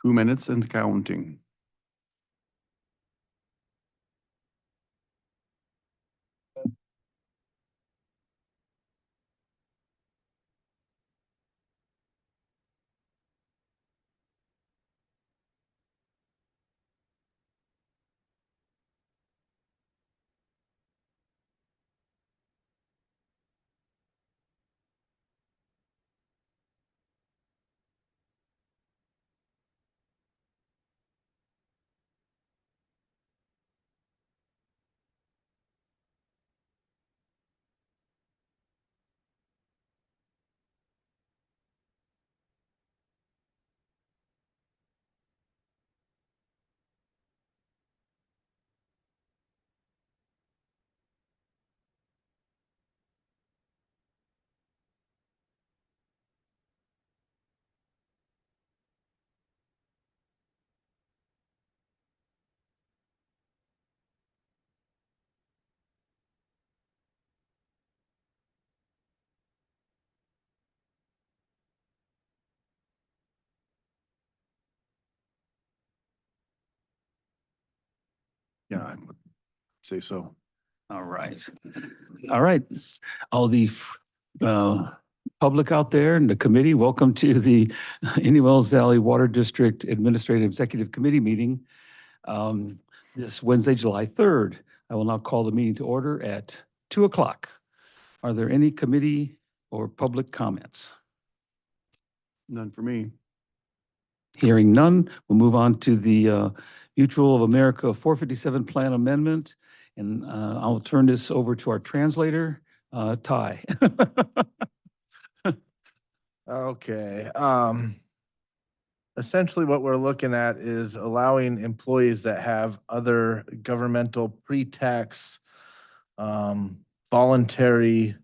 2 minutes and counting. Yeah, I would say so. All right. All right. All the public out there and the committee, welcome to the Indian Wells Valley Water District Administrative Executive Committee meeting this Wednesday, July 3rd. I will now call the meeting to order at 2 o'clock. Are there any committee or public comments? None for me. Hearing none, we'll move on to the Mutual of America 457 Plan Amendment. And I'll turn this over to our translator, Ty. Okay. Essentially what we're looking at is allowing employees that have other governmental pre-tax voluntary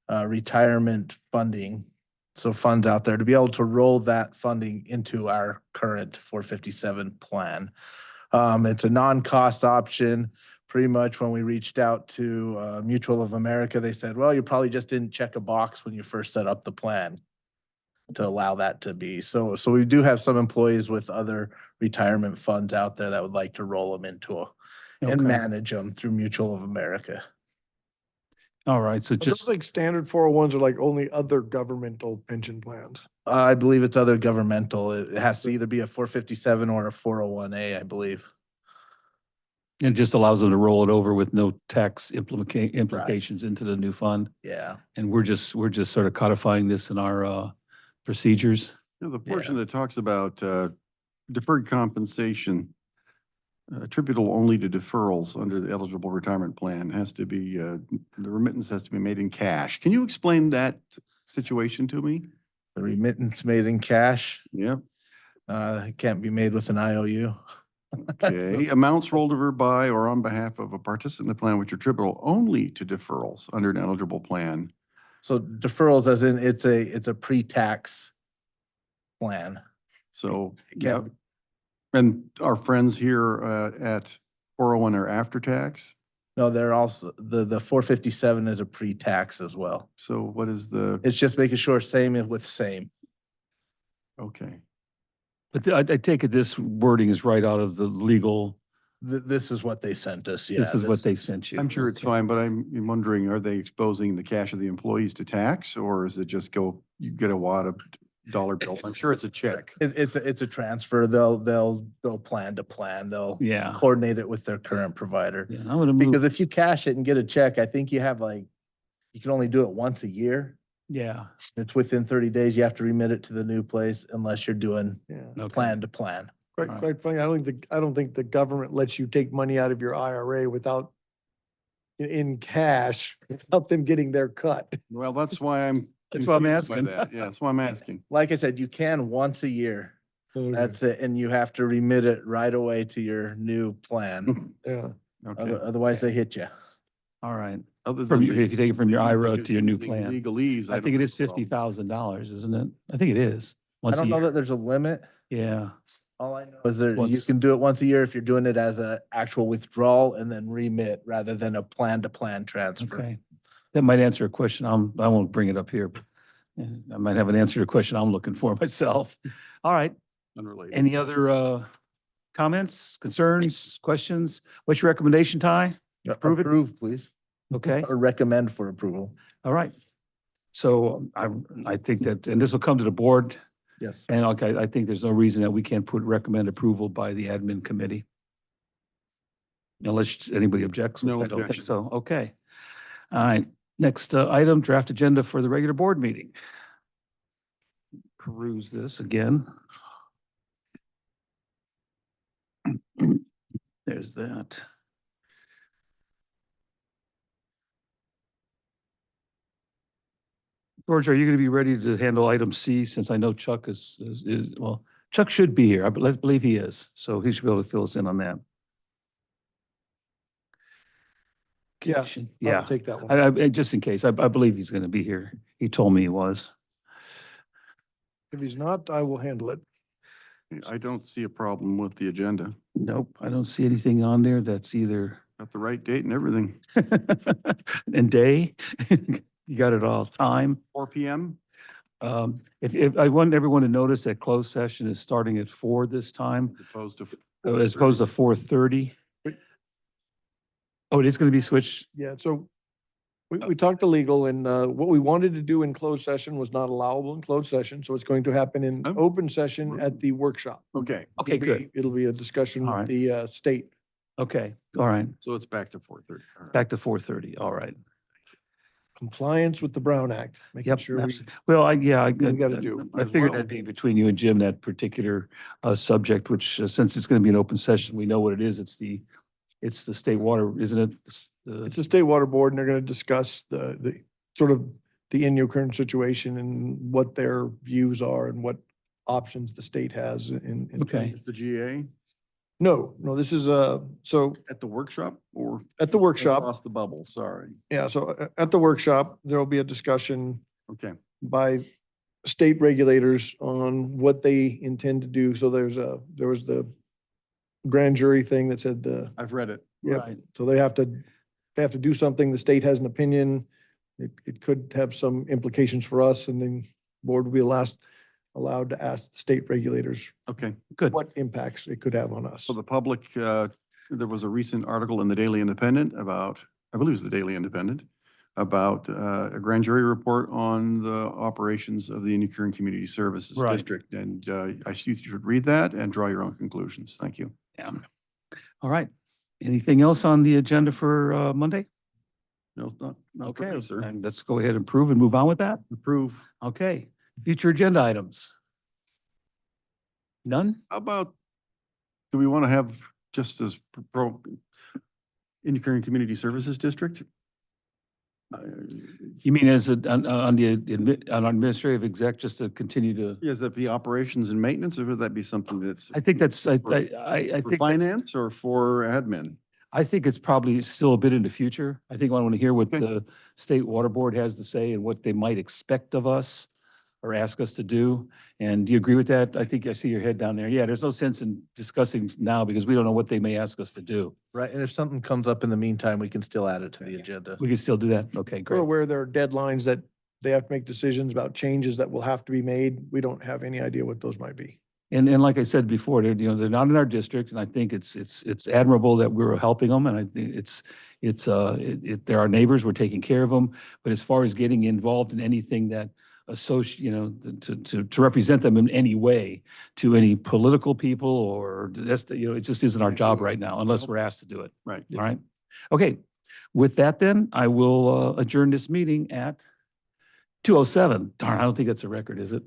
retirement funding, so funds out there, to be able to roll that funding into our current 457 plan. It's a non-cost option. Pretty much when we reached out to Mutual of America, they said, well, you probably just didn't check a box when you first set up the plan to allow that to be. So we do have some employees with other retirement funds out there that would like to roll them into and manage them through Mutual of America. All right, so Just just, like standard 401s are like only other governmental pension plans. I believe it's other governmental. It has to either be a 457 or a 401A, I believe. it just allows them to roll it over with no tax implications into the new fund. Yeah. And we're just sort of codifying this in our procedures. You know, the portion that talks about deferred compensation attributable only to deferrals under the eligible retirement plan has to be, the remittance has to be made in cash. Can you explain that situation to me? The remittance made in cash, Yep. it can't be made with an IOU. Okay. Amounts rolled over by or on behalf of a participant in the plan which are attributable only to deferrals under an eligible plan. So deferrals as in it's a pre-tax plan. So, It yeah. can't- And our friends here at 401 are after tax. No, they're also, the 457 is a pre-tax as well. So what is the, It's just making sure same with same. okay. But I take it this wording is right out of the legal, This is what they sent us, yeah. this is what they sent you. I'm sure it's fine, but I'm wondering, are they exposing the cash of the employees to tax, or is it just you get a wad of dollar bills? I'm sure it's a check. It's a transfer. They'll plan to plan. They'll Yeah. coordinate it with their current provider. Yeah, I'm gonna Because move, if you cash it and get a check, I think you have you can only do it once a year. yeah. It's within 30 days. You have to remit it to the new place unless you're doing Yeah. Okay. plan to plan. Quite, Alright. quite funny. I don't think the government lets you take money out of your IRA without in cash, without them getting their cut. Well, that's why I'm. That's why I'm confused by asking. that. Yeah, that's why I'm asking. Like I said, you can once a year. That's it. And you have to remit it right away to your new plan. Yeah. Okay. Otherwise they hit you. All right. Other From than your, the- if you take it from your the IRA using to your new plan. Legalese. I think it is $50,000, isn't it? I think it is. I Once a don't know year. that there's a limit. Yeah. All I know is you Once- can do it once a year if you're doing it as a actual withdrawal and then remit rather than a plan to plan transfer. Okay. That might answer a question. I won't bring it up here. But I might have an answer to a question I'm looking for myself. All right. Unrelated. Any other comments, concerns, questions? What's your recommendation, Ty? Approve it? Approve, please. Okay, Or recommend for approval. all right. So I think that, and this will come to the board, Yes. and okay, I think there's no reason that we can't recommend approval by the admin committee. Unless anybody objects. No I don't think objection. so. Okay. All right. Next item, draft agenda for the regular board meeting. Peruse this again. There's that. George, are you going to be ready to handle item C, since I know Chuck is, well, Chuck should be here. Let's believe he is. So he should be able to fill us in on that. Yeah, Okay, I'll yeah. take that one. Just in case, I believe he's going to be here. He told me he was. If he's not, I will handle it. I don't see a problem with the agenda. Nope, I don't see anything on there that's either Got the right date and everything. and day. You got it all. Time. 4 PM? If I want everyone to notice that closed session is starting at 4 this time, As opposed to. as opposed to 4:30. Oh, it is going to be switched. Yeah, so we talked to legal and what we wanted to do in closed session was not allowable in closed session. So it's going to happen in Oh. open session at the workshop. Okay, Okay, good. It'll be a discussion All with right. the state. Okay, all right. so it's back to 4:30. All right. Back to 4:30. All right. Compliance with the Brown Act, making Yep. sure we, Well, I gotta do. I figured that'd be between you and Jim, that particular subject, which since it's going to be an open session, we know what it is. It's the state water, isn't it? it's the state water board and they're going to discuss the sort of the in your current situation and what their views are and what options the state has in. Okay. Is the GA No, this is, so at the workshop or? at the workshop, Across the bubble, sorry. yeah, so at the workshop, there will be a discussion Okay, by state regulators on what they intend to do. So there was the grand jury thing that said I've read it. yep. Right. So they have to do something. The state has an opinion. It could have some implications for us and then board will be allowed to ask the state regulators Okay, Good. what impacts it could have on us. so the public, there was a recent article in the Daily Independent about, I believe it was the Daily Independent, about a grand jury report on the operations of the Indian Kern Community Services Right. District. And I you should read that and draw your own conclusions. Thank you. Yeah. All right. Anything else on the agenda for Monday? No, not for Okay, me, sir. and let's go ahead and approve and move on with that. Approve. Okay. Future agenda items. None? How about, do we want to have just as Indian Kern Community Services District? You mean as on the on administrative exec, just to continue to? Is that be operations and maintenance, or would that be something that's I think that's, I For- think. for that's- finance or for admin? I think it's probably still a bit in the future. I think I want to hear what Okay. the State Water Board has to say and what they might expect of us or ask us to do. And do you agree with that? I think I see your head down there. Yeah, there's no sense in discussing now because we don't know what they may ask us to do. Right, and if something comes up in the meantime, we can still add it to the agenda. We can still do that. Okay, We're great. aware there are deadlines that they have to make decisions about changes that will have to be made. We don't have any idea what those might be. And like I said before, they're not in our district, and I think it's admirable that we're helping them, and I think they're our neighbors, we're taking care of them. But as far as getting involved in anything that to represent them in any way to any political people or that's, it just isn't our job right now unless we're asked to do it. Right. All right. Okay. With that then, I will adjourn this meeting at 2:07. Darn, I don't think that's a record, is it?